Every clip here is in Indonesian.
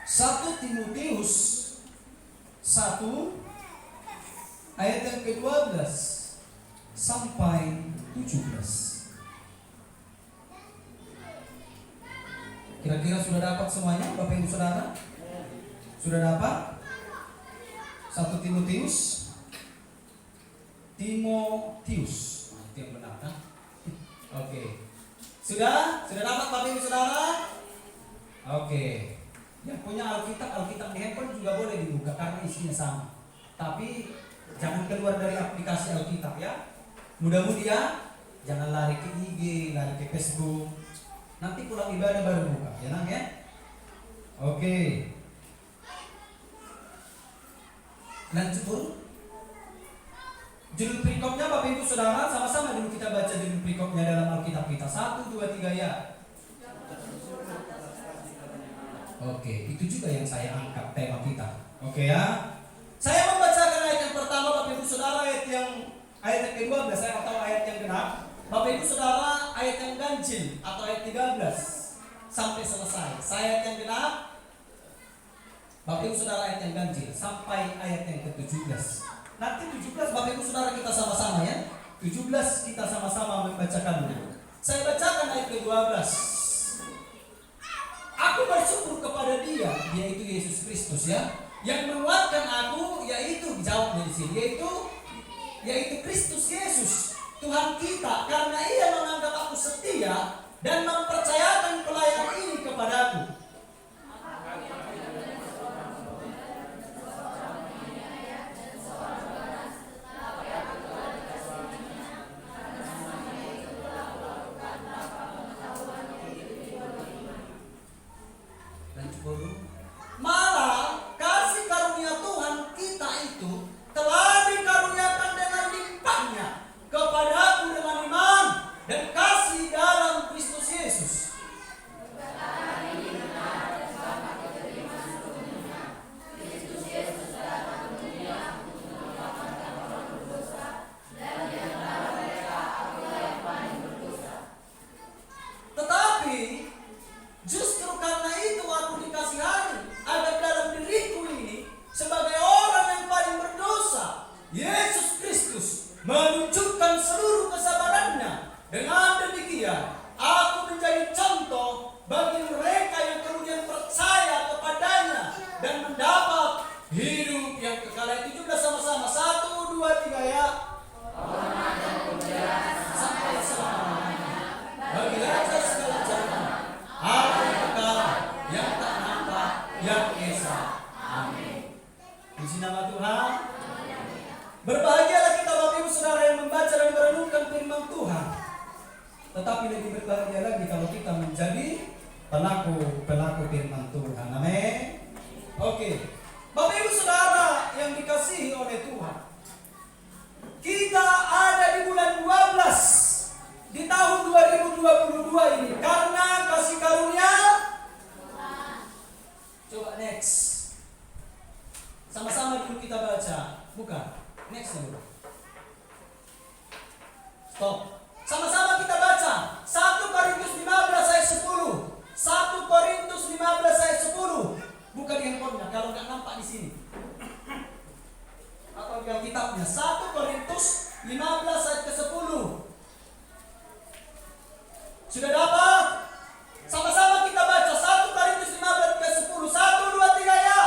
1 Timotius 1 ayat yang ke-12 sampai 17. Kira-kira sudah dapat semuanya Bapak Ibu Saudara? Sudah dapat? 1 Timotius. Nah, itu yang benar kan? Oke. Sudah dapat Bapak Ibu Saudara? Oke. Yang punya Alkitab di handphone juga boleh dibuka karena isinya sama. Tapi jangan keluar dari aplikasi Alkitab ya. Mudah-mudahan jangan lari ke IG, lari ke Facebook. Nanti pulang ibadah baru buka, ya Nang ya? Oke. Lanjut dulu. Judul perikopnya Bapak Ibu Saudara, sama-sama dulu kita baca judul perikopnya dalam Alkitab kita. 1, 2, 3 ya. Oke, itu juga yang saya angkat tema kita. Oke ya. Saya membacakan ayat yang pertama Bapak Ibu Saudara, ayat yang ke-12, saya tahu ayat yang genap. Bapak Ibu Saudara, ayat yang ganjil atau ayat 13 sampai selesai. Saya ayat yang genap. Bapak Ibu Saudara, ayat yang ganjil sampai ayat yang ke-17. Nanti 17 Bapak Ibu Saudara kita sama-sama ya. 17 kita sama-sama membacakannya. Saya bacakan ayat ke-12. Aku bersyukur kepada Dia, yaitu Yesus Kristus ya, yang menguatkan aku, yaitu jawabnya di sini, yaitu Kristus Yesus Tuhan kita, karena Ia menganggap aku setia dan mempercayakan pelayanan ini kepadaku. Malah kasih karunia Tuhan kita itu telah dikaruniakan dengan limpahnya kepadaku dengan iman dan kasih dalam Kristus Yesus. Tetapi justru karena itu aku dikasihani, agar dalam diriku ini sebagai orang yang paling berdosa, Yesus Kristus menunjukkan seluruh kesabarannya. Dengan demikian aku menjadi contoh bagi mereka yang kemudian percaya kepadanya dan mendapat hidup yang kekal. 17 sama-sama, 1, 2, 3 ya. Sampai selamanya bagi raja segala zaman, Allah yang kekal, yang tak nampak, yang esa. Amin. Puji nama Tuhan. Berbahagialah kita Bapak Ibu Saudara yang membaca dan merenungkan firman Tuhan. Tetapi lebih berbahagia lagi kalau kita menjadi pelaku firman Tuhan. Amin. Oke. Bapak Ibu Saudara yang dikasihi oleh Tuhan, kita ada di bulan 12 di tahun 2022 ini karena kasih karunia. Coba next. Sama-sama dulu kita baca. Bukan. Next dulu. Stop. Sama-sama kita baca 1 Korintus 15 ayat 10. 1 Korintus 15 ayat 10. Buka di handphonenya kalau nggak nampak di sini. Atau di Alkitabnya 1 Korintus 15 ayat ke-10. Sudah dapat? Sama-sama kita baca 1 Korintus 15 ke-10. 1, 2, 3 ya.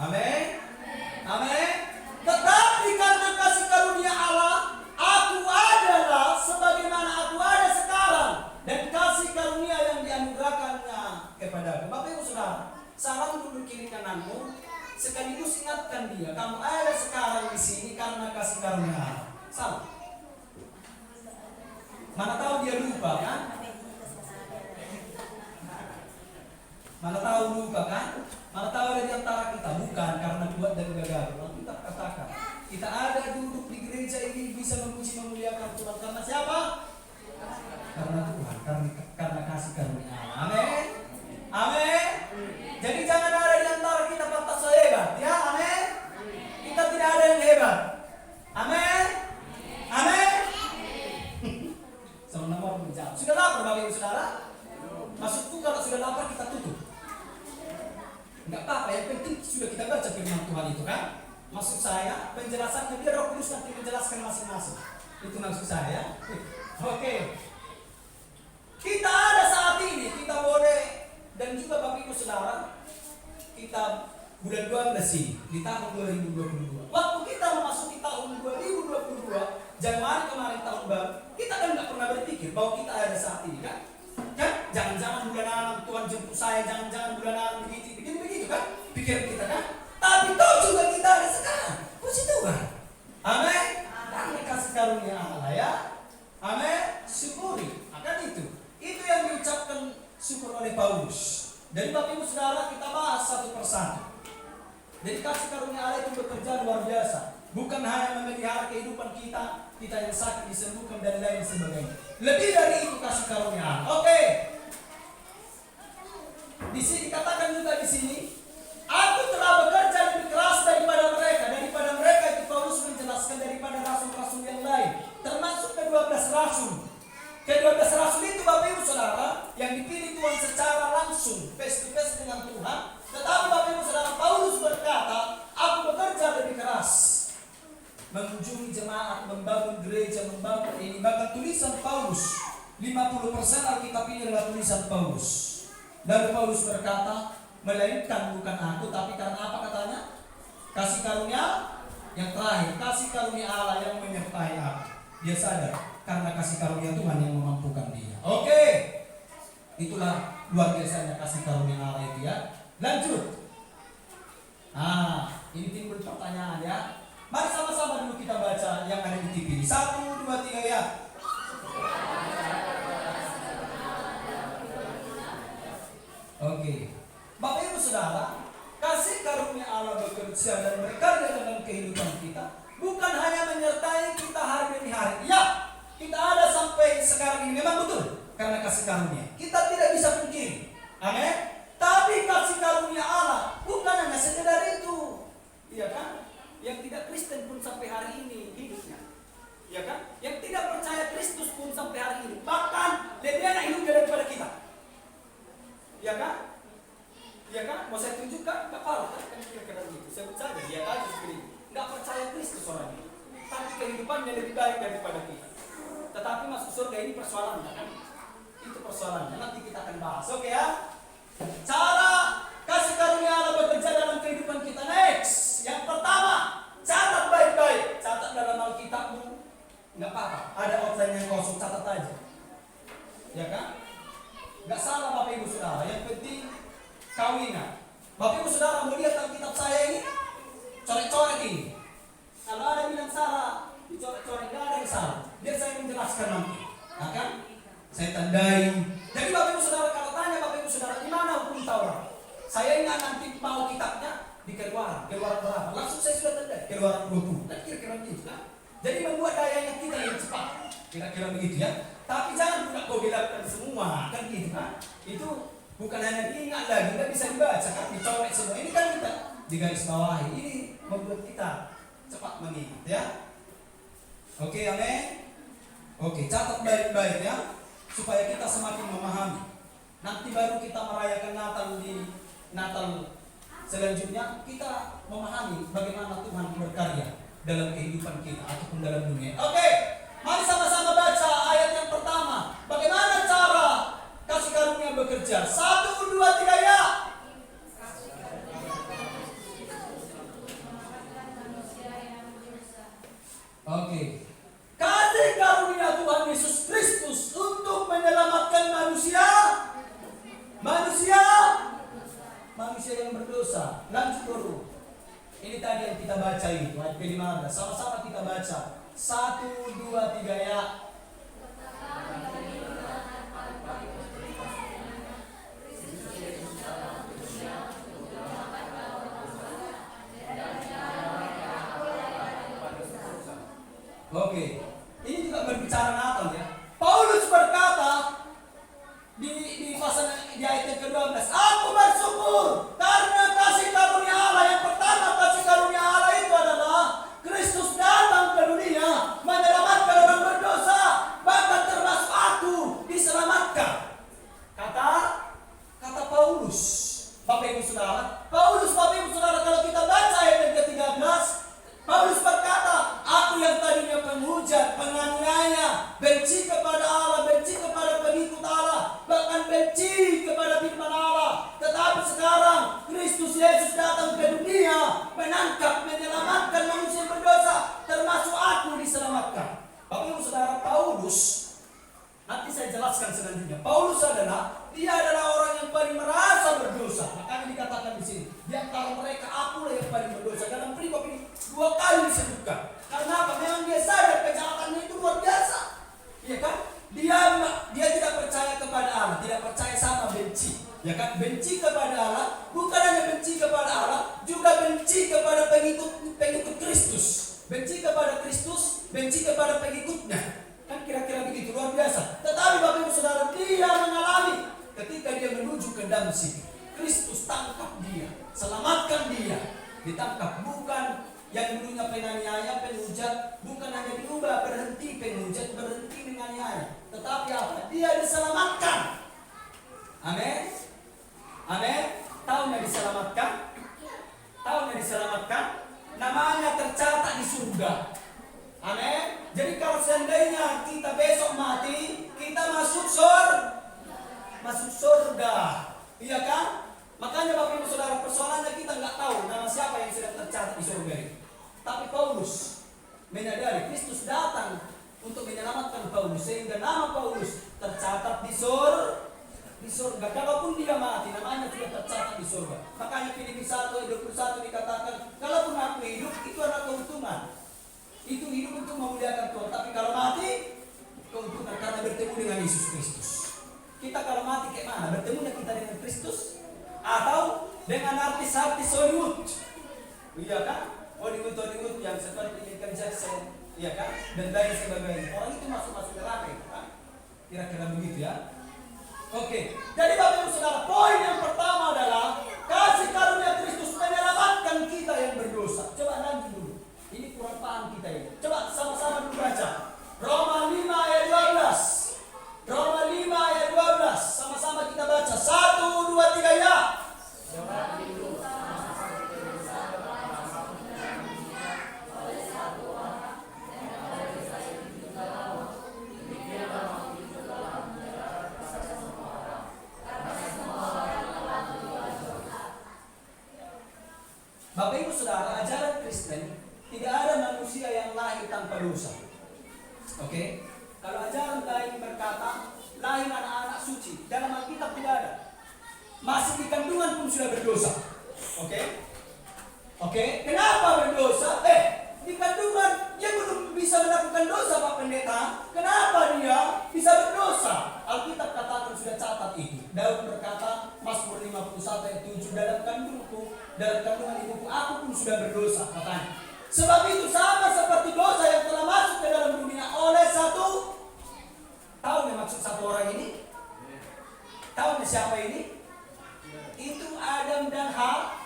Amin. Amin. Tetapi karena kasih karunia Allah, aku adalah sebagaimana aku ada sekarang, dan kasih karunia yang dianugerahkannya kepadaku. Bapak Ibu Saudara, salam dulu kiri kananmu, sekaligus ingatkan dia, kamu ada sekarang di sini karena kasih karunia Allah. Salam. Mana tahu dia lupa kan? Mana tahu lupa kan? Mana tahu ada di antara kita bukan karena kuat dan gagah. Kita katakan kita ada duduk di gereja ini bisa memuji memuliakan Tuhan karena siapa? karena kasih karunia Allah. Amin. Amin. Jadi jangan ada di antara kita pantas so hebat, ya. Amin. Kita tidak ada yang hebat. Amin. Amin. Sama nomor menjawab. Sudah lapar Bapak Ibu Saudara? Maksudku kalau sudah lapar kita tutup. Enggak apa-apa, yang penting sudah kita baca firman Tuhan itu kan. Maksud saya penjelasannya biar Roh Kudus nanti menjelaskan masing-masing. Itu maksud saya. Oke. Kita ada saat ini, kita boleh, dan juga Bapak Ibu Saudara, kita bulan 12 ini di tahun 2022. Waktu kita memasuki tahun 2022, Januari kemarin tahun baru, kita kan nggak pernah berpikir bahwa kita ada saat ini kan? Kan? Jangan-jangan bulan Tuhan jemput saya, jangan-jangan bulan begitu kan? Pikiran kita kan? Tapi toh juga kita ada sekarang. Puji Tuhan. Amin. Karena kasih karunia Allah ya. Amin. Syukuri. Akan itu. Itu yang diucapkan syukur oleh Paulus. Dari Bapak Ibu Saudara kita bahas satu persatu. Jadi kasih karunia Allah itu bekerja luar biasa. Bukan hanya memelihara kehidupan kita yang sakit disembuhkan dan lain sebagainya. Lebih dari itu kasih karunia Allah. Oke. Di sini dikatakan juga di sini, aku telah bekerja lebih keras daripada mereka itu Paulus menjelaskan daripada rasul-rasul yang lain, termasuk ke-12 rasul. Ke-12 rasul itu Bapak Ibu Saudara yang dipilih Tuhan secara langsung, face to face dengan Tuhan. Tetapi Bapak Ibu Saudara, Paulus berkata, aku bekerja lebih keras, mengunjungi jemaat, membangun gereja, membangun ini. Bahkan tulisan Paulus 50% Alkitab ini adalah tulisan Paulus. Lalu Paulus berkata, melainkan bukan aku, tapi karena apa katanya? Kasih karunia yang terakhir, kasih karunia Allah yang menyertai aku. Dia sadar karena kasih karunia Tuhan yang memampukan dia. Oke. Itulah luar biasanya kasih karunia Allah itu ya. Lanjut. Ini timbul pertanyaan ya. Mari sama-sama dulu kita baca yang ada di TV. 1, 2, 3 ya. Oke. Bapak Ibu Saudara, kasih karunia Allah bekerja dan berkarya dalam kehidupan kita, bukan hanya menyertai kita hari demi hari. Ya, kita ada sampai sekarang ini memang betul karena kasih karunia. Kita tidak bisa pungkiri. Amin. Tapi kasih karunia Allah bukan hanya sekedar itu. Iya kan? Yang tidak Kristen pun sampai hari ini hidupnya. Iya kan? Yang tidak percaya Kristus pun sampai hari ini. Bahkan lebih enak hidupnya daripada kita. Iya kan? Iya kan? Mau saya tunjukkan? Enggak apa-apa kan kira-kira begitu. Sebut saja dia aja seperti enggak percaya Kristus orang ini. Tapi kehidupannya lebih baik daripada kita. Tetapi masuk surga ini persoalannya kan? Itu persoalannya. Nanti kita akan bahas. Oke ya? Cara kasih karunia Allah bekerja dalam kehidupan kita. Next. Yang pertama, catat baik-baik. Catat dalam Alkitabmu. Enggak apa-apa. Ada outline yang kosong, catat aja. Ya kan? Enggak salah Bapak Ibu Saudara. Yang penting kau ingat. Bapak Ibu Saudara mau lihat Alkitab saya ini? Coret-coret ini. Kalau ada bilang salah, dicoret-coret, enggak ada yang salah. Biar saya menjelaskan nanti. Nah kan? Saya tandai. Jadi Bapak Ibu Saudara, kalau tanya Bapak Ibu Saudara, di mana hukum Taurat? Saya ingat nanti mau kitabnya di Keluaran berapa? Langsung saya sudah tandai. Keluaran 20. Dan kira-kira begitu kan? Jadi membuat dayanya kita yang cepat. Kira-kira begitu ya. Tapi jangan pula kau bilangkan semua, kan gitu kan? Itu bukan hanya diingat lagi, tidak bisa dibaca kan, dicoret semua. Ini kan kita di garis bawahi. Ini membuat kita cepat mengingat ya. Oke, amin. Oke, catat baik-baik ya, supaya kita semakin memahami. Nanti baru kita merayakan Natal di Natal selanjutnya, kita memahami bagaimana Tuhan berkarya dalam kehidupan kita ataupun dalam dunia. Oke, mari sama-sama baca ayat yang pertama. Bagaimana cara kasih karunia bekerja? 1, 2, 3 ya. Oke. Kasih karunia Tuhan Yesus Kristus untuk menyelamatkan manusia yang berdosa. Lanjut dulu. Ini tadi yang kita baca itu ayat ke-15. Sama-sama kita baca. 1, 2, 3 ya. Oke. Ini juga berbicara Natal ya. Paulus berkata, benci kepada Allah, benci kepada pengikut Allah, bahkan benci kepada firman Allah. Tetapi sekarang Kristus Yesus datang ke dunia, menangkap, menyelamatkan manusia yang berdosa, termasuk aku diselamatkan. Bapak Ibu Saudara, Paulus, nanti saya jelaskan selanjutnya. Paulus dia adalah orang yang paling merasa berdosa. Makanya dikatakan di sini, di antara mereka akulah yang paling berdosa. Dalam perikop ini 2 kali disebutkan. Karena apa? Memang dia sadar kejahatannya itu luar biasa. Ya kan? Dia tidak percaya kepada Allah, tidak percaya sama benci. Ya kan? Benci kepada Allah, bukan hanya benci kepada Allah, juga benci kepada pengikut Kristus. Benci kepada Kristus, benci kepada pengikutnya. Kan kira-kira begitu, luar biasa. Tetapi Bapak Ibu Saudara, dia mengalami ketika dia menuju ke Damsyik, Kristus tangkap dia, selamatkan dia. Ditangkap, bukan yang dulunya penganiaya, penhujat, bukan hanya diubah berhenti penhujat, berhenti menganiaya, tetapi apa? Dia diselamatkan. Amin. Amin. Tahunnya diselamatkan. Tahunnya diselamatkan. Namanya tercatat di surga. Amin. Jadi kalau seandainya kita besok mati, kita masuk surga. Iya kan? Makanya Bapak Ibu Saudara, persoalannya kita nggak tahu nama siapa yang sedang tercatat di surga ini. Tapi Paulus menyadari Kristus datang untuk menyelamatkan Paulus, sehingga nama Paulus tercatat di surga. Kalaupun dia mati, namanya sudah tercatat di surga. Makanya Filipi 1:21 dikatakan, kalaupun aku hidup, itu adalah keuntungan. Itu hidup untuk memuliakan Tuhan. Tapi kalau mati, keuntungan karena bertemu dengan Yesus Kristus. Kita kalau mati kayak mana? Bertemunya kita dengan Kristus? Atau dengan artis-artis Hollywood? Iya kan? Hollywood yang seperti Michael Jackson, iya kan? Dan lain sebagainya. Orang itu masuk neraka itu kan? Kira-kira begitu ya. Oke. Jadi Bapak Ibu Saudara, poin yang pertama adalah kasih karunia Kristus menyelamatkan kita yang berdosa. Coba lanjut dulu. Ini kurang paham kita ini. Coba sama-sama dulu baca. Roma 5 ayat 12. Roma 5 ayat 12. Sama-sama kita baca. 1, 2, 3 ya. Bapak Ibu Saudara, ajaran Kristen tidak ada manusia yang lahir tanpa dosa. Oke? Kalau ajaran lain berkata lahir anak-anak suci, dalam Alkitab tidak ada. Masih di kandungan pun sudah berdosa. Oke? Oke? Kenapa berdosa? Di kandungan dia belum bisa melakukan dosa, Pak Pendeta. Kenapa dia bisa berdosa? Alkitab katakan sudah catat itu. Daud berkata, Mazmur 51 ayat 7, dalam kandungan ibuku aku pun sudah berdosa, katanya. Sebab itu sama seperti dosa yang telah masuk ke dalam dunia oleh satu. Tahu nih maksud satu orang ini? Tahu nih siapa ini? Itu Adam dan Hawa.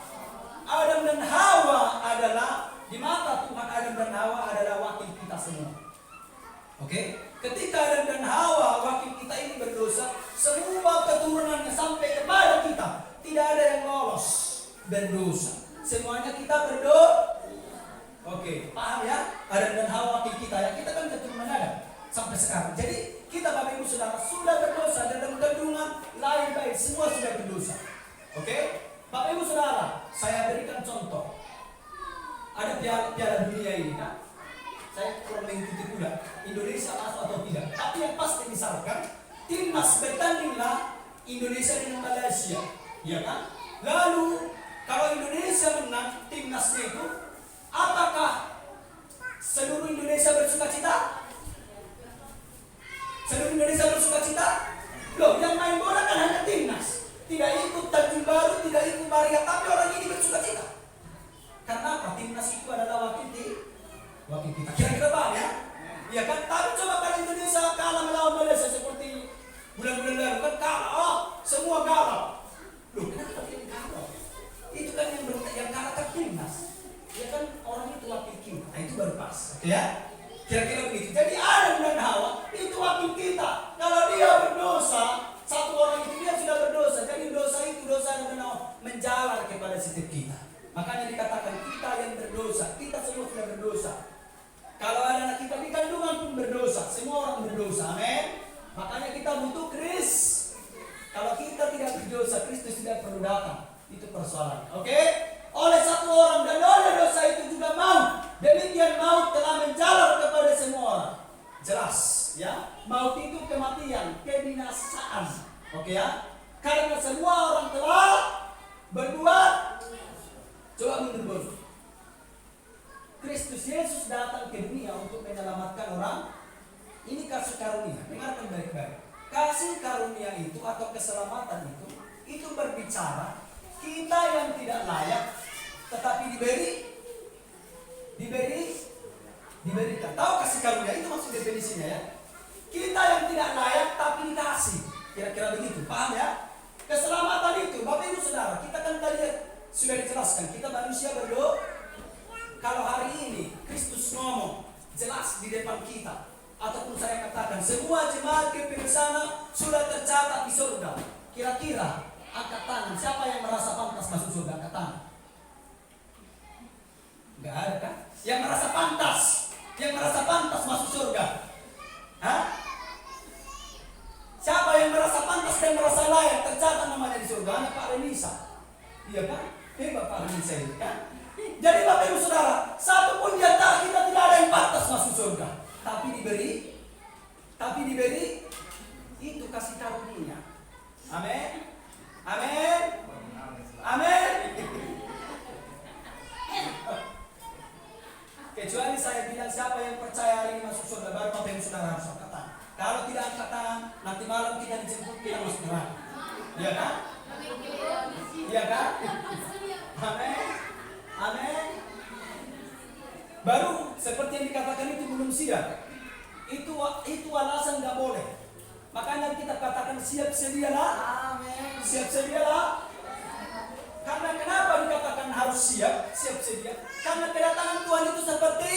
Adam dan Hawa adalah, di mata Tuhan Adam dan Hawa adalah wakil kita semua. Oke? Ketika Adam dan Hawa wakil kita ini berdosa, semua keturunannya sampai kepada kita tidak ada yang lolos berdosa. Semuanya kita berdosa. Oke, paham ya? Adam dan Hawa wakil kita ya. Kita kan keturunan Adam sampai sekarang. Jadi kita Bapak Ibu Saudara sudah berdosa, dan dalam kandungan lahir bayi semua sudah berdosa. Oke? Bapak Ibu Saudara, saya berikan contoh. Ada piala dunia ini kan? Saya kurang mengikuti pula Indonesia masuk atau tidak. Tapi yang pasti misalkan timnas bertandinglah Indonesia dengan Malaysia, ya kan? Lalu kalau Indonesia menang timnasnya itu, apakah seluruh Indonesia bersuka cita? Seluruh Indonesia bersuka cita? Loh, yang main bola kan hanya timnas. Tidak ikut Tanjung Baru, tidak ikut Maria, tapi orang ini bersuka cita. Karena apa? Timnas itu adalah wakil kita. Kira-kira paham ya? Ya kan? Tapi coba kalau Indonesia kalah melawan Malaysia seperti bulan-bulan lalu kan kalah, semua kalah. Loh, kenapa dia kalah? Itu kan yang kalah kan timnas. Ya kan, orang itu wakil kita. Nah, itu baru pas. Oke ya? Kira-kira begitu. Jadi Adam dan Hawa itu wakil kita. Kalau dia berdosa, satu orang itu dia sudah berdosa. Jadi dosa itu, dosa Adam dan Hawa menjalar kepada setiap kita. Makanya dikatakan kita yang berdosa. Kita semua sudah berdosa. Kalau ada anak kita di kandungan pun berdosa. Semua orang berdosa. berdosa. Amin. Makanya kita butuh Kristus. Kalau kita tidak berdosa, Kristus tidak perlu datang. Itu persoalan. Oke? Oleh satu orang dan oleh dosa itu juga maut. Demikian maut telah menjalar kepada semua orang. Jelas, ya. Maut itu kematian, kebinasaan. Oke ya? Karena semua orang telah berbuat. Coba mundur. Kristus Yesus datang ke dunia untuk menyelamatkan orang. Ini kasih karunia. Dengarkan baik-baik. Kasih karunia itu atau keselamatan itu berbicara kita yang tidak layak tetapi diberikan. Tahu kasih karunia itu maksud definisinya ya? Kita yang tidak layak tapi dikasih. Kira-kira begitu. Paham ya? Keselamatan itu, Bapak Ibu Saudara, kita kan tadi sudah dijelaskan, kita manusia berdoa. Kalau hari ini Kristus ngomong jelas di depan kita, ataupun saya katakan semua jemaat GPI sana sudah tercatat di surga. Kira-kira angkat tangan, siapa yang merasa pantas masuk surga? Angkat tangan. Enggak ada kan? Yang merasa pantas masuk surga. Hah? Siapa yang merasa pantas dan merasa layak tercatat namanya di surga? Anak Pak Renisa. Iya kan? Hebat Pak Renisa itu kan? Jadi Bapak Ibu Saudara, satu pun di antara kita tidak ada yang pantas masuk surga. Tapi diberi itu kasih karunia. Amin. Amin. Amin. Kecuali saya bilang siapa yang percaya hari ini masuk surga, baru Bapak Ibu Saudara harus angkat tangan. Kalau tidak angkat tangan, nanti malam kita dijemput, kita masuk neraka. Iya kan? Iya kan? Amin. Amin. Baru seperti yang dikatakan itu belum siap. Itu alasan nggak boleh. Makanya kita katakan siap sedialah. Amin. Siap sedialah. Karena kenapa dikatakan harus siap sedia? Karena kedatangan Tuhan itu seperti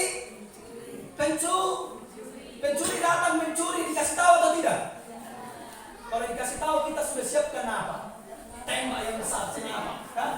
pencuri datang mencuri, dikasih tahu atau tidak? Kalau dikasih tahu kita sudah siapkan apa? Tembak yang besar, apa? Kan?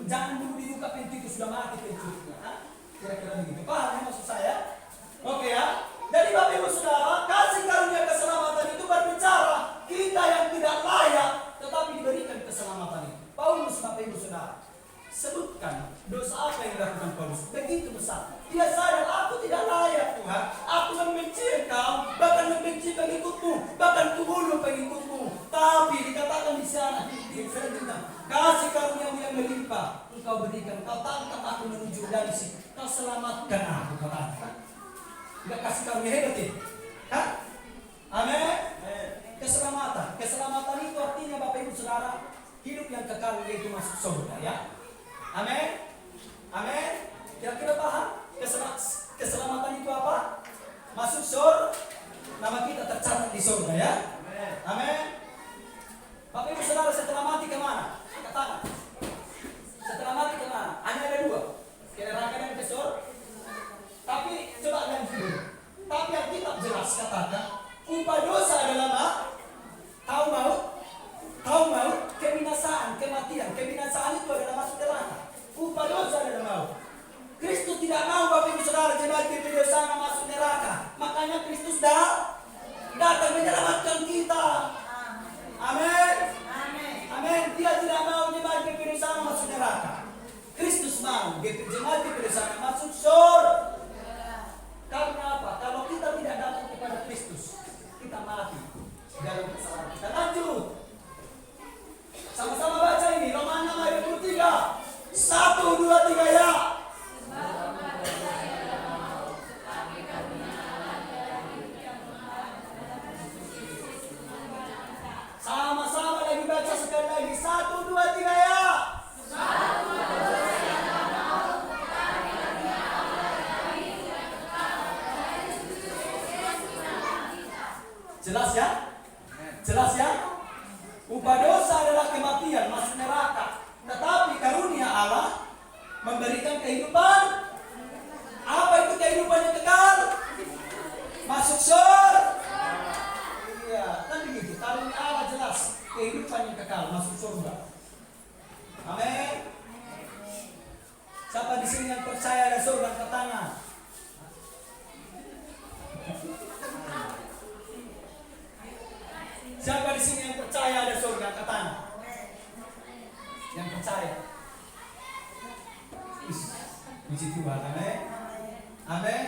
Jangan dulu dibuka pintu itu sudah mati pencurinya. Kira-kira begitu. Paham ya maksud saya? Oke ya. Jadi Bapak Ibu Saudara, kasih karunia keselamatan itu berbicara kita yang tidak layak tetapi diberikan keselamatan itu. Paulus Bapak Ibu Saudara sebutkan dosa apa yang dilakukan Paulus begitu besar. Dia sadar aku tidak layak Tuhan. Aku membenci Engkau, bahkan membenci pengikutmu, bahkan kubunuh pengikutmu. Tapi dikatakan di sana di selanjutnya, kasih karuniamu yang melimpah Engkau berikan. Kau tangkap aku menuju dari sini. Kau selamatkan aku, katakan. Enggak kasih karunia hebat ini? Hah? Amin. Keselamatan. Keselamatan itu artinya Bapak Ibu Saudara hidup yang kekal yaitu masuk surga ya. Amin. Amin. Kira-kira paham? Keselamatan itu apa? Masuk surga. Nama kita tercatat di surga ya. Amin. Bapak Ibu Saudara setelah mati kemana? Angkat tangan. Setelah mati kemana? Hanya ada dua. Ke neraka dan ke surga. Tapi coba lihat dulu. Tapi Alkitab jelas katakan upah dosa adalah tahu maut, kebinasaan, kematian. Kebinasaan itu adalah masuk neraka. Upah dosa adalah maut. Kristus tidak mau Bapak Ibu Saudara jemaat GPI sana masuk neraka. Makanya Kristus datang menyelamatkan kita. Amin. Amin. Dia tidak mau jemaat GPI sana masuk neraka. Kristus mau jemaat GPI sana masuk surga. Karena apa? Kalau kita tidak datang kepada Kristus, kita mati dalam kesalahan kita. Lanjut. Sama-sama baca ini Roma 6 ayat 23. 1, 2, 3 ya. Sama-sama lagi baca sekali lagi. 1, 2, 3 ya. Jelas ya? Jelas ya? Upah dosa adalah kematian, masuk neraka. Tetapi karunia Allah memberikan kehidupan. Apa itu kehidupan yang kekal? Masuk surga. Iya, kan begitu. Karunia Allah jelas kehidupan yang kekal, masuk surga. Amin. Siapa di sini yang percaya ada surga, angkat tangan. Siapa di sini yang percaya ada surga? Angkat tangan. Yang percaya. Puji Tuhan, amin. Amin.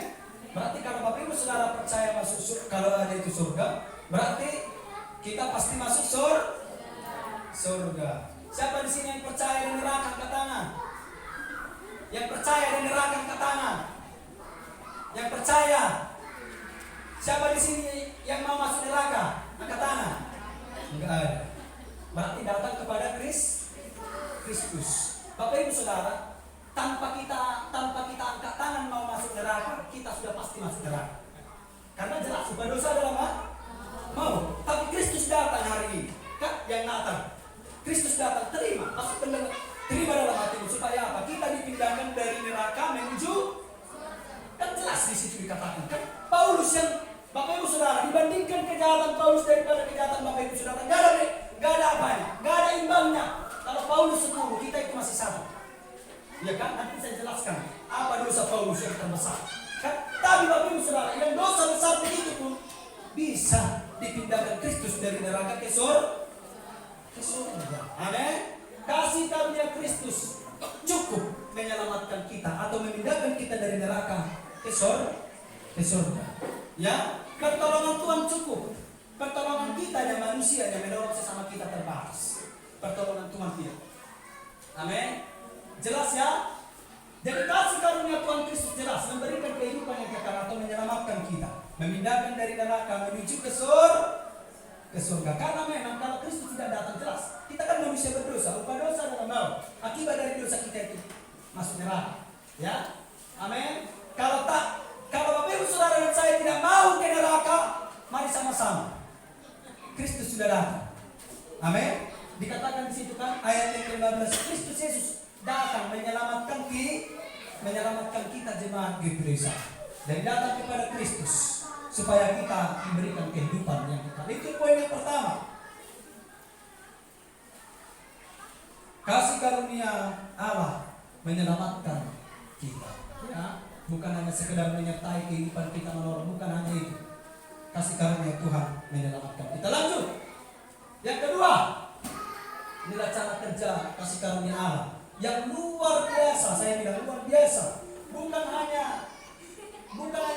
Berarti kalau Bapak Ibu Saudara percaya masuk surga, kalau ada itu surga, berarti kita pasti masuk surga. Siapa di sini yang percaya dan neraka? Angkat tangan. Yang percaya dan neraka? Angkat tangan. Yang percaya. Siapa di sini yang mau masuk neraka? Angkat tangan. Enggak ada. Berarti datang kepada Kristus. Bapak Ibu Saudara, tanpa kita angkat tangan mau masuk neraka, kita sudah pasti masuk neraka. Karena jelas ubah dosa adalah mau. Tapi Kristus datang hari ini, kan yang datang. Kristus datang, terima dalam hatimu supaya apa? Kita dipindahkan dari neraka menuju, kan jelas di situ dikatakan kan. Paulus yang Bapak Ibu Saudara, dibandingkan kejahatan Paulus daripada kejahatan Bapak Ibu Saudara, nggak ada apanya, nggak ada imbangnya. Kalau Paulus 10, kita itu masih sama. Ya kan? Nanti saya jelaskan apa dosa Paulus yang terbesar. Kan? Tapi Bapak Ibu Saudara, yang dosa besar begitu pun bisa dipindahkan Kristus dari neraka ke surga. Amin. Kasih karunia Kristus cukup menyelamatkan kita atau memindahkan kita dari neraka ke surga. Ya, pertolongan Tuhan cukup. Pertolongan kita yang manusia yang menolong sesama kita terbatas. Pertolongan Tuhan tidak. Amin. Jelas ya? Jadi kasih karunia Tuhan Kristus jelas memberikan kehidupan yang kekal atau menyelamatkan kita, memindahkan dari neraka menuju ke surga. Karena memang kalau Kristus tidak datang jelas, kita kan manusia berdosa, upah dosa adalah maut. Akibat dari dosa kita itu masuk neraka. Ya, amin. Kalau Bapak Ibu Saudara dan saya tidak mau ke neraka, mari sama-sama. Kristus sudah datang. Amin. Dikatakan di situ kan ayat yang ke-15, Kristus Yesus datang menyelamatkan kita jemaat gereja. Dan datang kepada Kristus supaya kita diberikan kehidupan yang kekal. Itu poin yang pertama. Kasih karunia Allah menyelamatkan kita. Ya, bukan hanya sekedar menyertai kehidupan kita menolong, bukan hanya itu. Kasih karunia Tuhan menyelamatkan kita. Lanjut. Yang kedua, inilah cara kerja kasih karunia Allah yang luar biasa. Saya bilang luar biasa. Bukan hanya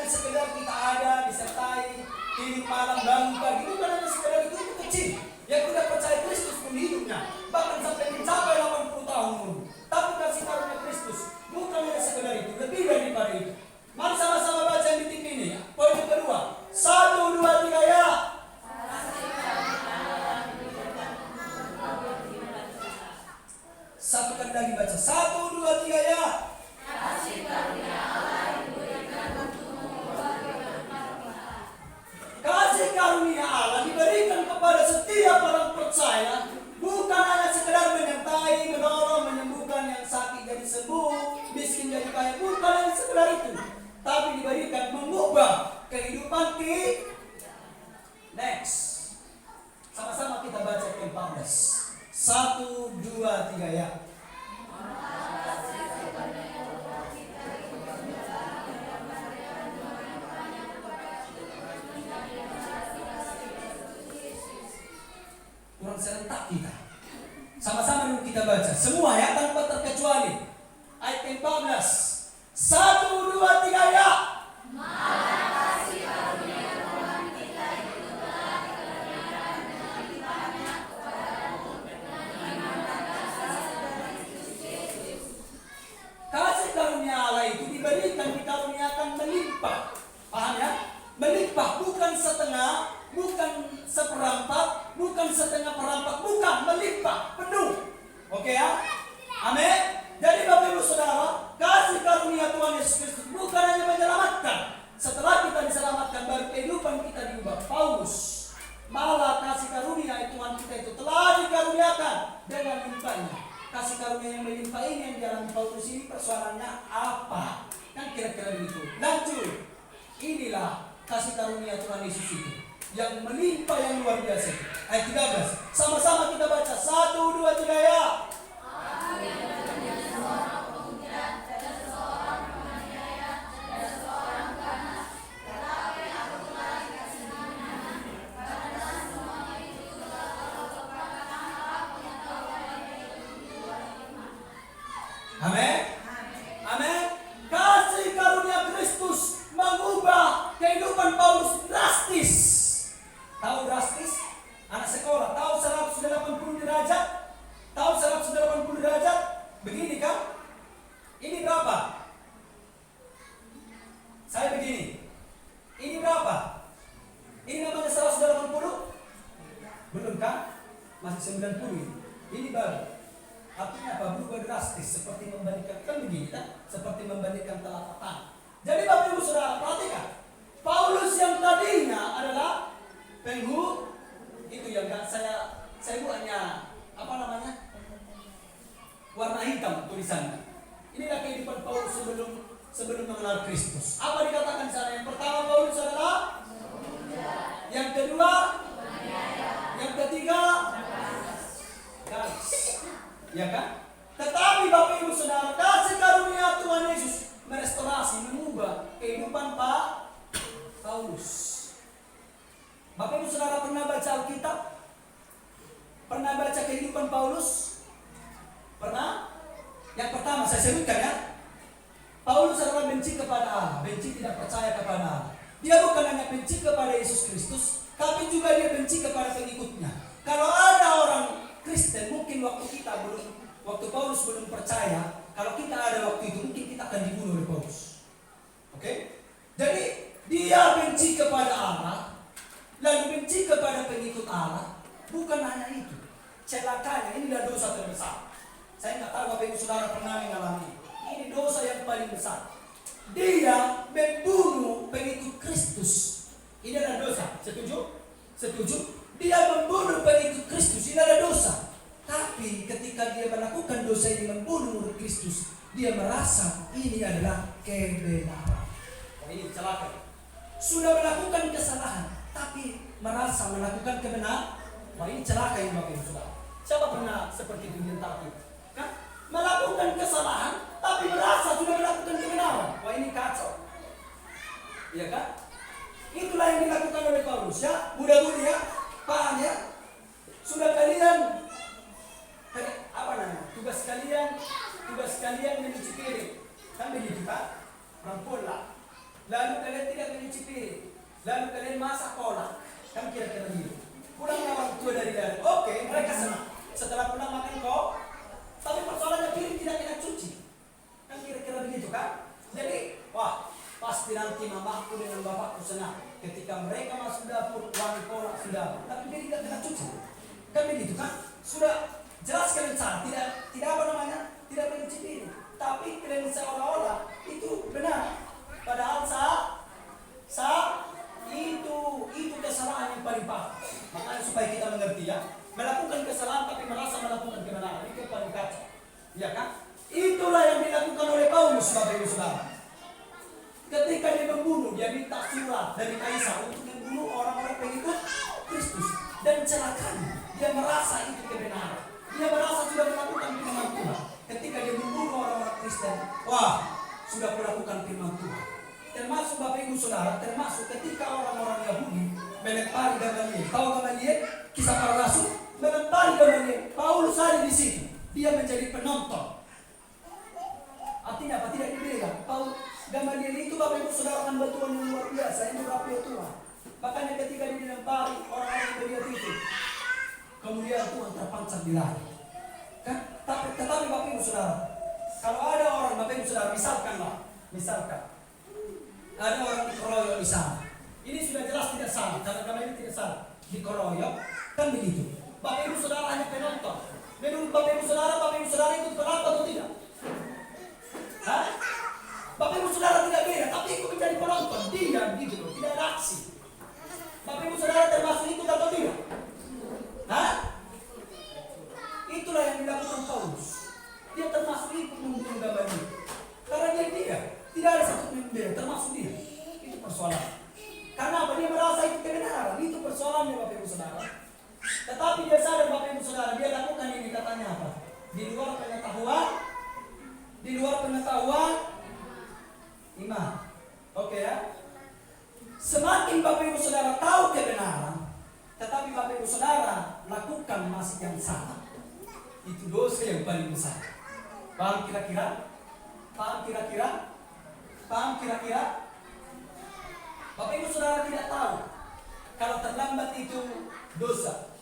sekedar kita ada disertai tidur malam bangun pagi, bukan hanya sekedar itu kecil. Yang tidak percaya Kristus pun hidupnya bahkan sampai mencapai 80 tahun umur. Tapi kasih karunia Kristus bukan hanya sekedar itu, lebih daripada itu. Mari sama-sama baca yang di TV ini. Poin yang kedua. 1, 2, 3 ya. Satu kali lagi baca. 1, 2, 3 ya. Kasih karunia Allah diberikan untukmu. Kasih karunia Allah diberikan kepada setiap orang percaya, bukan hanya sekedar menyertai, menolong, menyembuhkan yang sakit jadi sembuh, miskin jadi kaya, bukan hanya sekedar itu, tapi diberikan mengubah kehidupan kita. Next, sama-sama kita baca ke-14. 1, 2, 3 ya. Kurang serentak kita. Sama-sama dulu kita baca. Semua ya, tanpa terkecuali. Ayat 14. 1, 2, 3 ya. Maka kasih karunia Tuhan kita itu telah dikaruniakan dengan limpahnya kepadamu dengan iman dan kasih dalam Kristus Yesus. Kasih karunia Allah itu diberikan, dikaruniakan melimpah. Paham ya? Melimpah, bukan setengah, bukan seperempat, bukan setengah perempat, bukan, melimpah, penuh. Oke ya? Amin. Jadi Bapak Ibu Saudara, kasih karunia Tuhan Yesus Kristus bukan hanya menyelamatkan. Setelah kita diselamatkan, baru kehidupan kita diubah. Paulus malah kasih karunia Tuhan kita itu telah dikaruniakan dengan limpahnya. Kasih karunia yang melimpah ini yang dialami Paulus ini, persoalannya apa? Kan kira-kira begitu. Lanjut. Inilah kasih karunia Tuhan Yesus itu yang melimpah, yang luar biasa. Ayat 13. Sama-sama kita baca. 1, 2, 3 ya. masih 90 ini baru. Artinya apa? Berubah drastis, seperti membandingkan kan begini kan? Seperti membandingkan telapak tangan. Jadi Bapak Ibu Saudara perhatikan, Paulus yang tadinya adalah itu yang saya buatnya apa namanya? Warna hitam tulisannya. Inilah kehidupan Paulus sebelum mengenal Kristus. Apa dikatakan di sana? Yang pertama Paulus adalah yang kedua, yang ketiga, gadis. Ya kan? Tetapi Bapak Ibu Saudara, kasih karunia Tuhan Yesus merestorasi, mengubah kehidupan Paulus. Bapak Ibu Saudara pernah baca Alkitab? Pernah baca kehidupan Paulus? Pernah? Yang pertama saya sebutkan ya. Paulus adalah benci kepada Allah, benci tidak percaya kepada Allah. Dia bukan hanya benci kepada Yesus Kristus, tapi juga dia benci kepada pengikutnya. Kalau ada orang Kristen, mungkin waktu Paulus belum percaya, kalau kita ada waktu itu, mungkin kita akan dibunuh oleh Paulus. Oke? Jadi dia benci kepada Allah, lalu benci kepada pengikut Allah. Bukan hanya itu, celakanya ini adalah dosa terbesar. Saya nggak tahu Bapak Ibu Saudara pernah mengalami. Ini dosa yang paling besar. Dia membunuh pengikut Kristus. Ini adalah dosa. Setuju? Setuju? Dia membunuh pengikut Kristus. Ini adalah dosa. Tapi ketika dia melakukan dosa ini, membunuh Kristus, dia merasa ini adalah kebenaran. Ini celaka. Sudah melakukan kesalahan, tapi merasa melakukan kebenaran. Wah, ini celaka yang Bapak Ibu Saudara. Siapa pernah seperti itu di antara kita? Kan? Melakukan kesalahan, tapi merasa sudah melakukan kebenaran. Wah, ini kacau. Iya kan? Itulah yang dilakukan oleh Paulus ya. Mudah-mudahan ya, paham ya. Sudah kalian tugas kalian mencuci piring. Kan begitu kan? Rampola. Lalu kalian tidak mencuci piring. Lalu kalian masak kolak. Kan kira-kira begitu. Pulang orang tua dari dalam. Oke, mereka senang. Setelah pulang makan kok. Tapi persoalannya piring tidak kita cuci. Kan kira-kira begitu kan? Jadi, wah, pasti nanti mamaku dengan bapakku senang ketika mereka masuk dapur, wangi kolak sudah. Tapi dia tidak kena cuci. Kan begitu kan? Sudah jelas kalian salah. Tidak apa namanya? Tidak mencuci piring. Tapi kalian seolah-olah itu benar. Padahal itu kesalahan yang paling parah. Makanya supaya kita mengerti ya, melakukan kesalahan tapi merasa melakukan kebenaran itu yang paling kacau. Ya kan? Itulah yang dilakukan oleh Paulus, Bapak Ibu Saudara. Ketika dia membunuh, dia minta surat dari kaisar untuk membunuh orang-orang pengikut Kristus. Dan celakanya, dia merasa itu kebenaran. Dia merasa sudah melakukan firman Tuhan. Ketika dia membunuh orang-orang Kristen, wah, sudah melakukan firman Tuhan. Termasuk Bapak Ibu Saudara, termasuk ketika orang-orang Yahudi melempari Gamaliel. Tahu Gamaliel? Kisah para Rasul melempari Gamaliel. Paulus ada di situ. Dia menjadi penonton. Artinya apa? Tidak dibilang. Gamaliel itu Bapak Ibu Saudara kan batuan yang luar biasa. Ini berapi Tuhan. Makanya ketika dia dilempari orang-orang yang melihat itu, kemudian Tuhan terpancar di langit. Kan? Tetapi Bapak Ibu Saudara, kalau ada orang Bapak Ibu Saudara, misalkan ada orang dikeroyok di sana. Ini sudah jelas tidak salah, karena ini tidak salah. Dikeroyok, kan begitu. Bapak Ibu Saudara hanya penonton. Menurut Bapak Ibu Saudara itu berapa atau tidak? Hah? Bapak Ibu Saudara tidak beda, tapi ikut menjadi penonton. Diam gitu loh, tidak ada aksi. Bapak Ibu Saudara termasuk ikut atau tidak? Hah? Itulah yang dilakukan Paulus. Dia termasuk ikut membunuh Gamaliel. Karena dia tidak ada satu pembela, termasuk dia. Itu persoalan. Karena apa? Dia merasa itu kebenaran. Itu persoalannya Bapak Ibu Saudara. Tetapi dia sadar Bapak Ibu Saudara, dia lakukan ini katanya apa? Di luar pengetahuan iman. Oke ya? Semakin Bapak Ibu Saudara tahu kebenaran, tetapi Bapak Ibu Saudara lakukan masih yang salah, itu dosa yang paling besar. Paham kira-kira? Bapak Ibu Saudara tidak tahu kalau terlambat itu dosa.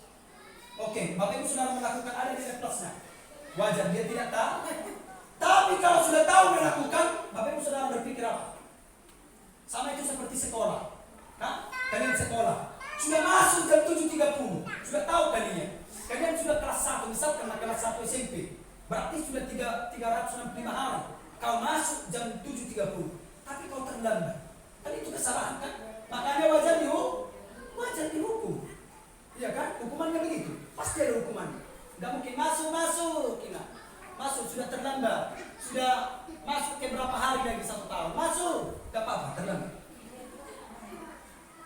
Oke, Bapak Ibu Saudara melakukan ada di plusnya. Wajar dia tidak tahu. Tapi kalau sudah tahu melakukan, Bapak Ibu Saudara berpikir apa? Sama itu seperti sekolah. Kalian sekolah sudah masuk jam 7.30, sudah tahu kalian Berarti sudah 365 hari. Kau masuk jam 7.30, tapi kau terlambat. Kan itu kesalahan kan? Makanya wajar dihukum. Iya kan? Hukumannya begitu. Pasti ada hukuman. Gak mungkin masuk. Masuk sudah terlambat. Sudah masuk ke berapa hari lagi 1 tahun. Masuk. Gak apa-apa, terlambat.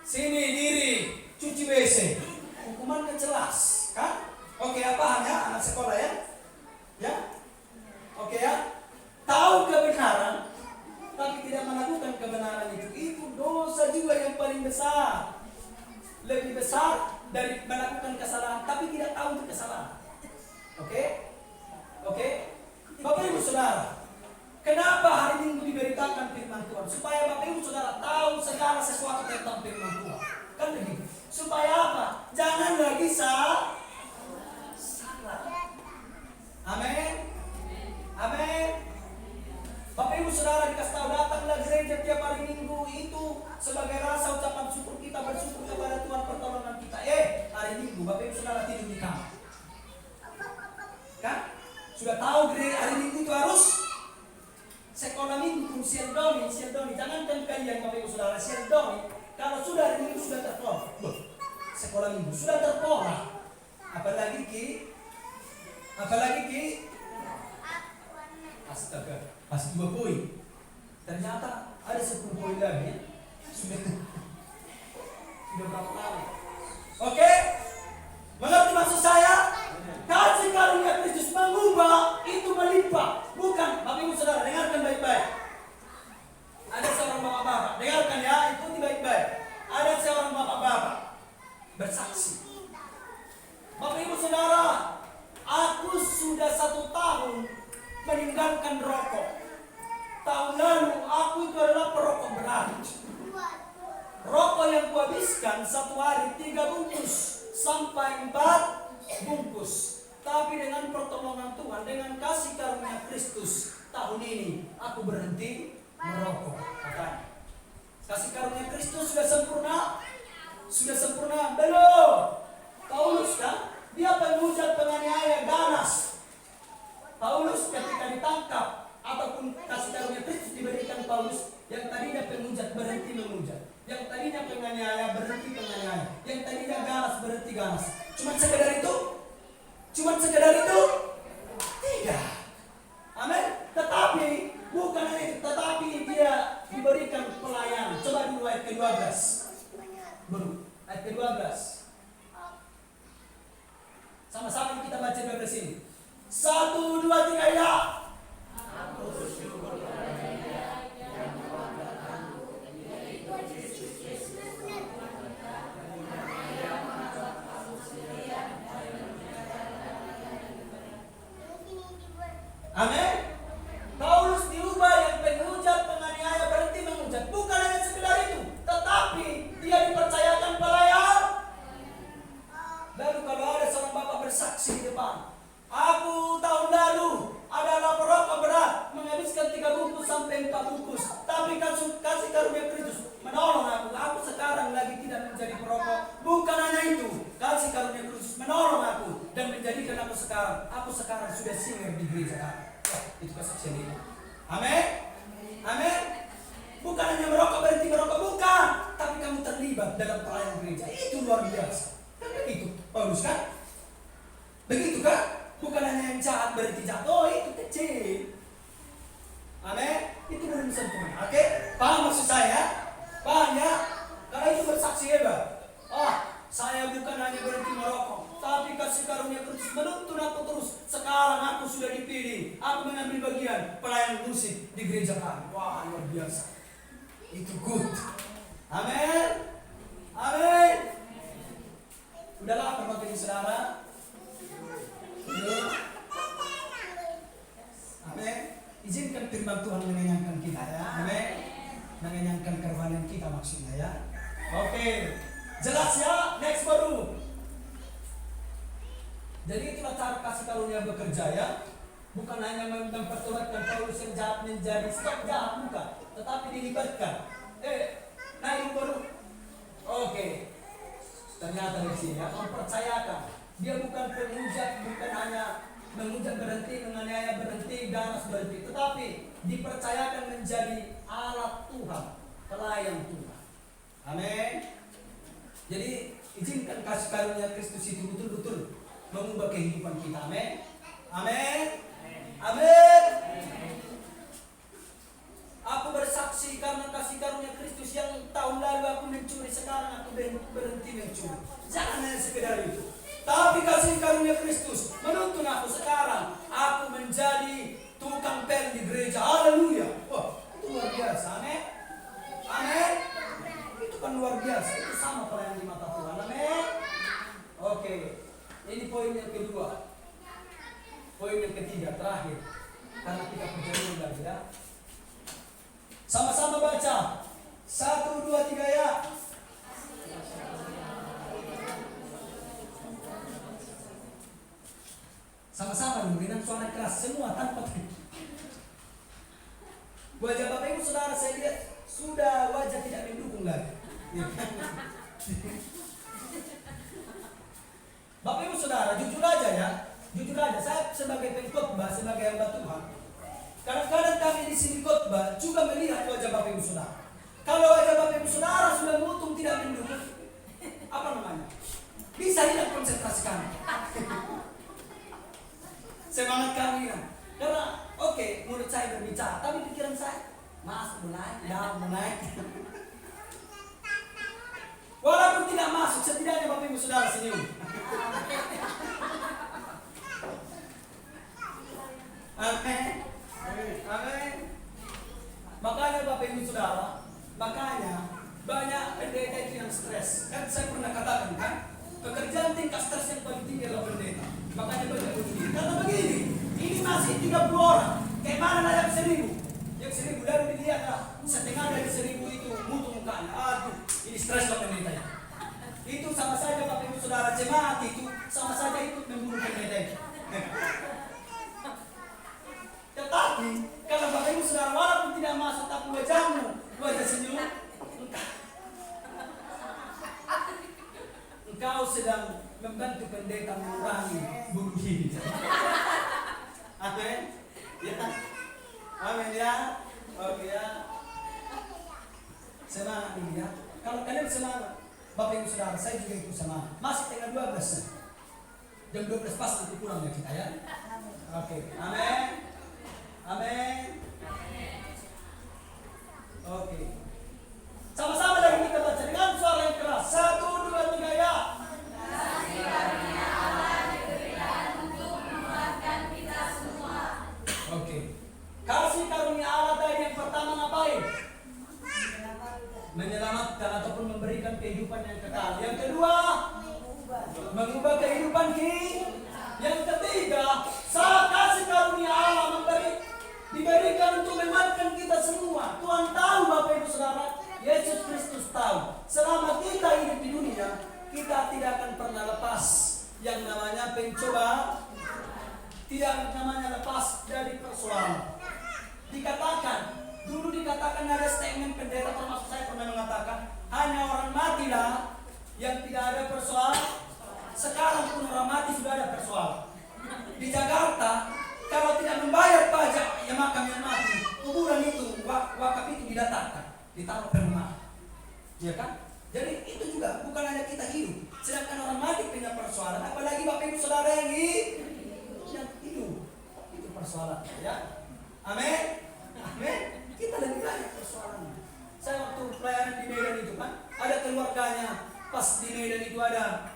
Sini diri, cuci WC. Hukumannya jelas, kan? Oke, apa hanya anak sekolah ya? Ya? Oke ya? Tahu kebenaran, tapi tidak melakukan kebenaran itu dosa juga yang paling besar. Lebih besar dari melakukan kesalahan, tapi tidak tahu itu kesalahan. Oke? Bapak Ibu Saudara, kenapa hari Minggu diberitakan firman Tuhan? Supaya Bapak Ibu Saudara tahu segala sesuatu tentang firman Tuhan. Kan begitu. Supaya apa? Jangan lagi salah. Amin. Bapak Ibu Saudara dikasih tahu, datanglah gereja tiap hari Minggu itu sebagai rasa ucapan syukur kita, bersyukur kepada Tuhan pertolongan kita. Hari Minggu Bapak Ibu Saudara tidur di kamar. Kan? Sudah tahu gereja hari Minggu itu harus sekolah Minggu, Sieldoni. Jangankan kalian Bapak Ibu Saudara, Sieldoni. Kalau sudah hari Minggu sudah terpola. Sekolah Minggu sudah terpola. Apalagi ki astaga, masih 2 poin. Ternyata ada 10 poin lagi. Sudah berapa kali? Oke? Mengerti maksud saya? Kasih karunia Kristus mengubah itu melimpah. Bukan, Bapak Ibu Saudara dengarkan baik-baik. Ada seorang bapak-bapak, dengarkan ya, ikuti baik-baik. Ada seorang bapak-bapak bersaksi. Bapak Ibu Saudara, aku sudah 1 tahun meninggalkan rokok. Tahun lalu aku itu adalah perokok berat. Rokok yang kuhabiskan 1 hari 3 bungkus sampai 4 bungkus. Tapi dengan pertolongan Tuhan, dengan kasih karunia Kristus, tahun ini aku berhenti merokok. Katanya. Kasih karunia Kristus sudah sempurna? Sudah sempurna? Belum. Paulus kan? Dia penghujat penganiaya ganas. Paulus ketika ditangkap ataupun kasih karunia Kristus diberikan Paulus, yang tadinya penghujat berhenti menghujat, yang tadinya penganiaya berhenti penganiaya, yang tadinya ganas berhenti ganas. Cuma sekedar itu? Tidak. Amin. Tetapi bukan hanya itu, tetapi dia diberikan pelayanan. Coba dulu ayat ke-12. Ayat ke-12. Sama-sama kita baca 12 ini. 1, 2, 3 ya. Aku bersyukur kepada Dia yang mengangkat aku dari Tuhan Yesus Kristus. Amin. Paulus diubah yang penghujat penganiaya berhenti menghujat. Bukan hanya sekedar itu, tetapi dia dipercayakan pelayan. Lalu kalau ada seorang bapak bersaksi di depan, aku tahun lalu adalah perokok berat, menghabiskan 3 bungkus sampai 4 bungkus. Tapi kasih karunia Kristus menolong aku. Aku sekarang lagi tidak menjadi perokok. Bukan hanya itu, kasih karunia Kristus menolong aku dan menjadikan aku sekarang sudah singer di gereja kami. Itu kesaksian ini. Amin. Bukan hanya merokok berhenti merokok, bukan. Tapi kamu terlibat dalam pelayanan gereja. Itu luar biasa. Kan begitu, Paulus kan? Begitu kan? Bukan hanya yang jahat berhenti jahat. Oh, itu kecil. Amin. Itu belum sempurna. Oke? Paham maksud saya? Paham ya? Karena itu bersaksi hebat. Saya bukan hanya berhenti merokok, tapi kasih karunia Kristus menuntun aku terus. Sekarang aku sudah dipilih. Aku mengambil bagian pelayanan musik di gereja kami. Wah, luar biasa. Itu good. Amin. Udahlah, Bapak Ibu Saudara. Amin. Izinkan firman Tuhan mengenyangkan kita ya. Amin. Mengenyangkan kerohanian kita maksudnya ya. Oke. Jelas ya? Next baru. Jadi itulah cara kasih karunia bekerja ya. Bukan hanya mempertobatkan Paulus yang jahat menjadi stop jahat, bukan. Tetapi dilibatkan. Naik baru. Oke. Ternyata di sini ya, mempercayakan. Dia bukan penghujat, bukan hanya menghujat berhenti, menganiaya berhenti, ganas berhenti. Tetapi dipercayakan menjadi alat Tuhan, pelayan Tuhan. Amin. Jadi izinkan kasih karunia Kristus itu betul-betul mengubah kehidupan kita. Amin. Amin. Amin. Aku bersaksi karena kasih karunia Kristus yang tahun lalu aku mencuri, sekarang aku berhenti mencuri. Jangan hanya sekedar itu. Tapi kasih karunia Kristus menuntun aku sekarang. Aku menjadi tukang pel di gereja. Haleluya. Wah, itu luar biasa. Amin. Amin. Itu kan luar biasa. Itu sama pelayan di mata Tuhan. Amin. Oke. Ini poin yang kedua. Poin yang ketiga, terakhir. Karena kita perjalanan lagi ya. Sama-sama baca. 1, 2, 3 ya. Sama-sama dengan suara keras semua tanpa wajah Bapak Ibu Saudara saya lihat sudah wajah tidak mendukung lagi. Bapak Ibu Saudara, jujur aja ya. Jujur aja, saya sebagai pengkhotbah, sebagai hamba Tuhan, kadang-kadang kami di sini khotbah juga melihat wajah Bapak Ibu Saudara. Kalau wajah Bapak Ibu Saudara sudah mutung tidak mendukung, apa namanya? Bisa hilang konsentrasi kami. Semangat kami kan. Karena oke, mulut saya berbicara, tapi pikiran saya masuk mulai, down mulai. Walaupun tidak masuk, setidaknya Bapak Ibu Saudara senyum. Amin. Amin. Makanya Bapak Ibu Saudara, makanya banyak pendeta itu yang stres. Kan saya pernah katakan kan, pekerjaan tingkat stres yang paling tinggi adalah pendeta. Makanya banyak begini. Karena begini, ini masih 30 orang. Kayak mana yang 1000? Yang 1000 lalu dilihat setengah dari 1000 itu mutu mukanya. Aduh, ini stres lah pendeta ya. Itu sama saja Bapak Ibu Saudara, jemaat itu sama saja ikut membunuh pendeta itu. Tetapi kalau Bapak Ibu Saudara walaupun tidak masuk tapi wajahmu wajah senyum, engkau sedang membantu pendeta mengurangi bunuh diri. Amin. Ya. Amin ya. Oke ya. Semangat ini ya. Kalau kalian semangat, Bapak Ibu Saudara, saya juga ikut semangat. Masih tengah 12 ya. Jam 12 pas nanti pulang ya kita ya. Oke. Amin. Amin. Oke. Sama-sama lagi kita baca dengan suara yang keras. 1, 2, 3 ya. Kasih karunia Allah diberikan untuk menguatkan kita semua. Oke. Kasih karunia Allah tadi yang pertama ngapain? Menyelamatkan ataupun memberikan kehidupan yang kekal. Yang kedua, mengubah kehidupan kita. Yang ketiga, kasih karunia Allah diberikan untuk menguatkan kita semua. Tuhan tahu Bapak Ibu Saudara, Yesus Kristus tahu. Selama kita hidup di dunia, kita tidak akan pernah lepas yang namanya pencoba, tidak namanya lepas dari persoalan. Dulu dikatakan ada statement pendeta, termasuk saya pernah mengatakan, hanya orang matilah yang tidak ada persoalan. Sekarang pun orang mati sudah ada persoalan. Di Jakarta, kalau tidak membayar pajak yang makam yang mati, kuburan itu, wakaf itu didatangkan, ditaruh ke rumah. Ya kan? Jadi itu juga bukan hanya kita hidup. Sedangkan orang mati punya persoalan, apalagi Bapak Ibu Saudara yang hidup. Itu persoalan, ya. Amin. Amin. Kita lebih banyak persoalan. Saya waktu pelayanan di Medan itu kan, ada keluarganya. Pas di Medan itu ada,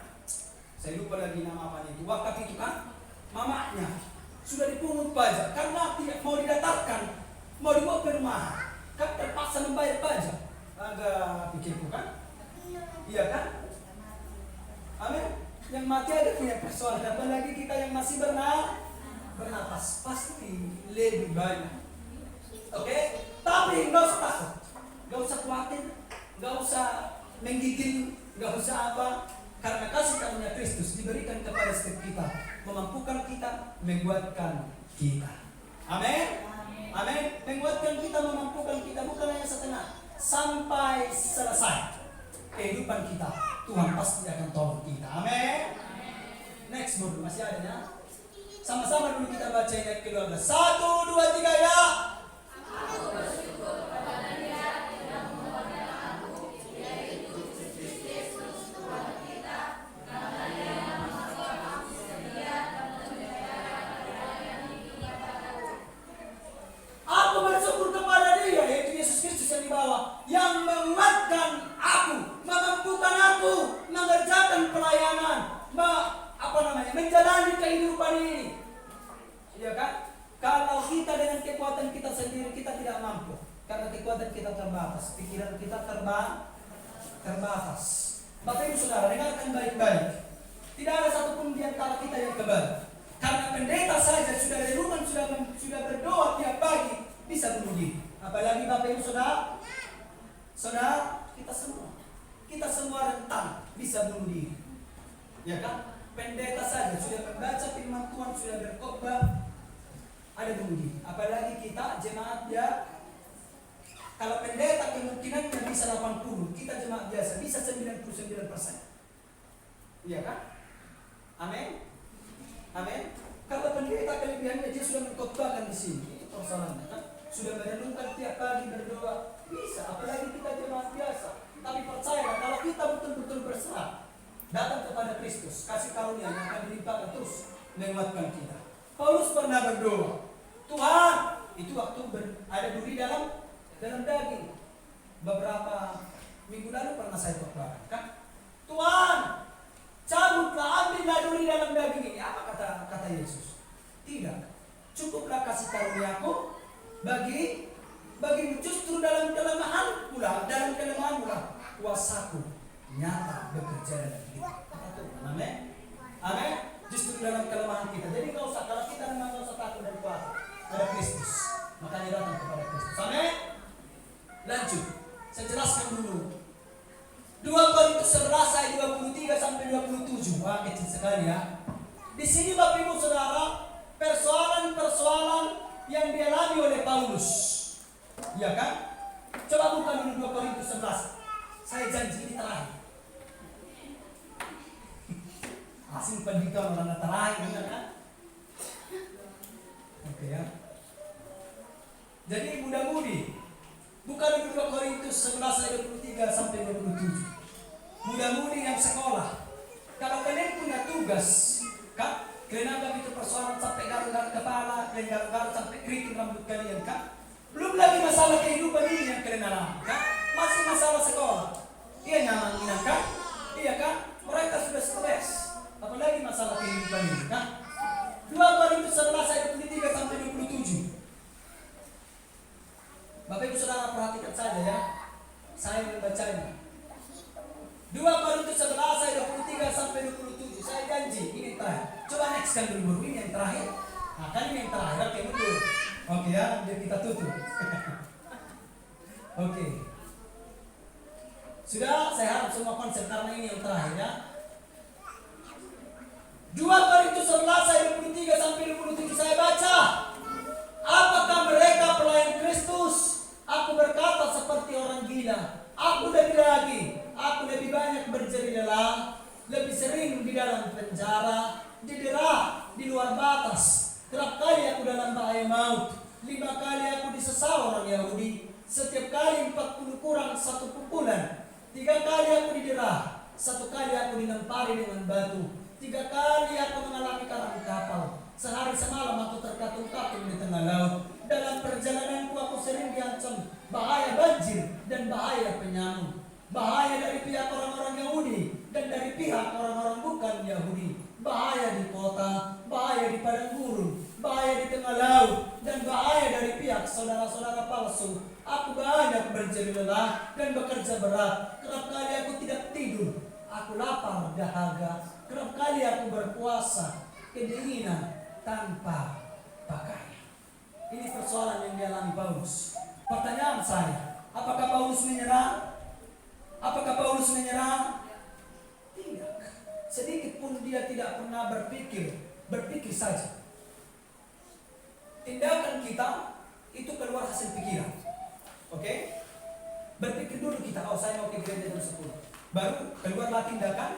saya lupa lagi nama apanya itu, wakaf itu kan, mamanya sudah dipungut pajak karena tidak mau didatarkan, mau dibawa ke rumah, kan terpaksa membayar pajak. Agak pikirku kan, iya kan? Amin. Yang mati ada punya persoalan, apalagi kita yang masih bernapas pasti lebih banyak. Oke? Tapi nggak usah takut, nggak usah khawatir, nggak usah menggigil, nggak usah apa, karena kasih karunia Kristus diberikan kepada setiap kita, memampukan kita, menguatkan kita. Amin. Amin. Menguatkan kita, memampukan kita, bukan hanya setengah, sampai selesai kehidupan kita. Tuhan pasti akan tolong kita. Amin. Next, Bro, masih ada ya? Sama-sama dulu kita baca ayat ke-12. 1, 2, 3 ya. Aku bersyukur kepada Dia, yaitu Yesus Kristus yang dibawa, yang menguatkan aku, memampukan aku mengerjakan pelayanan, menjalani kehidupan ini. Iya kan? Kalau kita dengan kekuatan kita sendiri kita tidak mampu, karena kekuatan kita terbatas, pikiran kita terbatas. Bapak Ibu Saudara, dengarkan baik-baik. Tidak ada satupun di antara kita yang kebal. Karena pendeta saja sudah renungan, sudah berdoa tiap pagi, bisa bunuh diri. Apalagi Bapak Ibu Saudara, kita semua rentan bisa bunuh diri. Ya kan? Pendeta saja sudah membaca firman Tuhan, sudah berkhotbah, ada bunuh diri. Apalagi kita jemaat ya. Kalau pendeta kemungkinannya bisa 80, kita jemaat biasa bisa 99%. Iya kan? Amin. Amin. Kalau pendeta kelebihannya dia sudah mengkhotbahkan di sini, itu persoalannya kan? Sudah merenungkan tiap pagi berdoa, bisa. Apalagi kita jemaat biasa. Tapi percayalah, kalau kita betul-betul berserah, datang kepada Kristus, kasih karunia yang akan dilimpahkan terus menguatkan kita. Paulus pernah berdoa, Tuhan, itu waktu ada duri dalam daging. Beberapa minggu lalu pernah saya khotbah, kan? Tuhan, cabutlah, ambillah duri dalam daging ini. Apa kata Yesus? Tidak. Cukuplah kasih karuniaku bagimu, justru dalam kelemahan pula kuasaku nyata bekerja dalam kita. Amin. Amin. Justru dalam kelemahan kita. Jadi kalau kita memang nggak usah takut dan kuat pada Kristus, makanya datang kepada Kristus. Amin. Lanjut. Saya jelaskan dulu. 2 Korintus 11 ayat 23 sampai 27. Wah, kecil sekali ya. Di sini Bapak Ibu Saudara, persoalan-persoalan yang dialami oleh Paulus. Ya kan? Coba buka dulu 2 Korintus 11. Saya janji ini terakhir. Asing pendidikan orang terakhir, kan? Oke ya. Jadi mudah-mudi. Buka dulu 2 Korintus 11 ayat 23 sampai 27. Mudah-mudi yang sekolah. Kalau kalian punya tugas, kan? Kalian anggap itu persoalan sampai garuk-garuk kepala, kalian garuk-garuk sampai keriting rambut kalian, kan? Belum lagi masalah kehidupan ini yang kalian alami, kan? Masih masalah sekolah. Iya nyaman, kan? Iya kan? Mereka sudah stres. Apalagi masalah kehidupan ini, kan? 2 Korintus 11 ayat 23 sampai 27. Bapak Ibu Saudara perhatikan saja ya. Saya membacanya. 2 Korintus 11 ayat 23 sampai 27. Saya janji ini terakhir. Coba next kan dulu, ini yang terakhir. Nah, kan ini yang terakhir. Oke, betul. Oke ya, biar kita tutup. Oke. Sudah, saya harap semua konsep karena ini yang terakhir ya. 2 Korintus 11 ayat 23 sampai 27 saya baca. Apakah mereka pelayan Kristus? Aku berkata seperti orang gila. Aku lebih lagi. Aku lebih banyak berjeri lelah, lebih sering di dalam penjara, didera di luar batas. Kerap kali aku dalam bahaya maut. 5 kali aku disesal orang Yahudi. Setiap kali 40 kurang 1 pukulan. 3 kali aku didera. 1 kali aku dilempari dengan batu. 3 kali aku mengalami karang kapal. Sehari semalam aku terkatung-katung di tengah laut. Dalam perjalananku aku sering diancam bahaya banjir dan bahaya penyamuk. Bahaya dari pihak orang-orang Yahudi dan dari pihak orang-orang bukan Yahudi. Bahaya di kota, bahaya di padang gurun, bahaya di tengah laut, dan bahaya dari pihak saudara-saudara palsu. Aku banyak berjeri lelah dan bekerja berat. Kerap kali aku tidak tidur. Aku lapar dahaga. Kerap kali aku berpuasa kedinginan tanpa pakaian. Ini persoalan yang dialami Paulus. Pertanyaan saya, apakah Paulus menyerah? Apakah Paulus menyerah? Tidak. Sedikit pun dia tidak pernah berpikir saja. Tindakan kita itu keluar hasil pikiran. Oke? Berpikir dulu kita, saya mau ke gereja jam 10. Baru keluarlah tindakan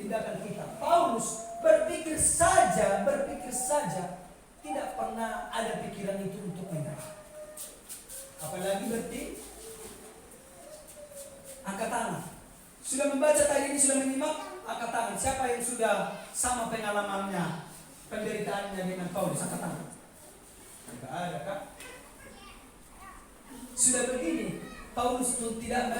tindakan kita. Paulus berpikir saja, tidak pernah ada pikiran itu untuk menyerah. Apalagi berarti angkat tangan. Sudah membaca tadi ini, sudah menyimak, angkat tangan. Siapa yang sudah sama pengalamannya, penderitaannya dengan Paulus? Angkat tangan. Tidak ada, Kak? Sudah begini, Paulus itu tidak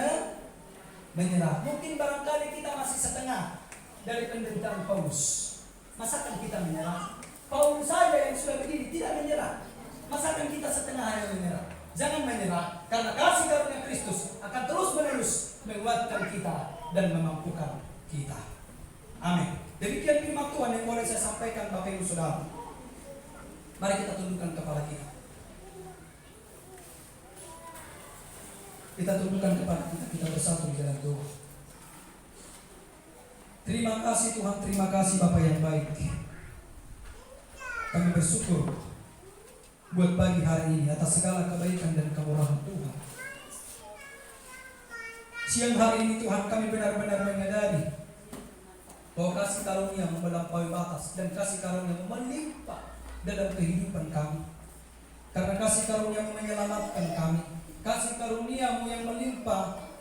menyerah. Mungkin barangkali kita masih setengah dari penderitaan Paulus. Masakan kita menyerah? Paulus saja yang sudah begini tidak menyerah. Masakan kita setengah hanya menyerah? Jangan menyerah, karena kasih karunia Kristus akan terus menerus menguatkan kita dan memampukan kita. Amin. Demikian firman Tuhan yang boleh saya sampaikan Bapak Ibu Saudara. Mari kita tundukkan kepala kita. Kita tundukkan kepala kita bersatu di dalam doa. Terima kasih Tuhan, terima kasih Bapa yang baik. Kami bersyukur buat pagi hari ini atas segala kebaikan dan kemurahan Tuhan. Siang hari ini Tuhan, kami benar-benar menyadari bahwa kasih karunia melampaui batas dan kasih karunia melimpah dalam kehidupan kami. Karena kasih karunia menyelamatkan kami, kasih karuniamu yang melimpah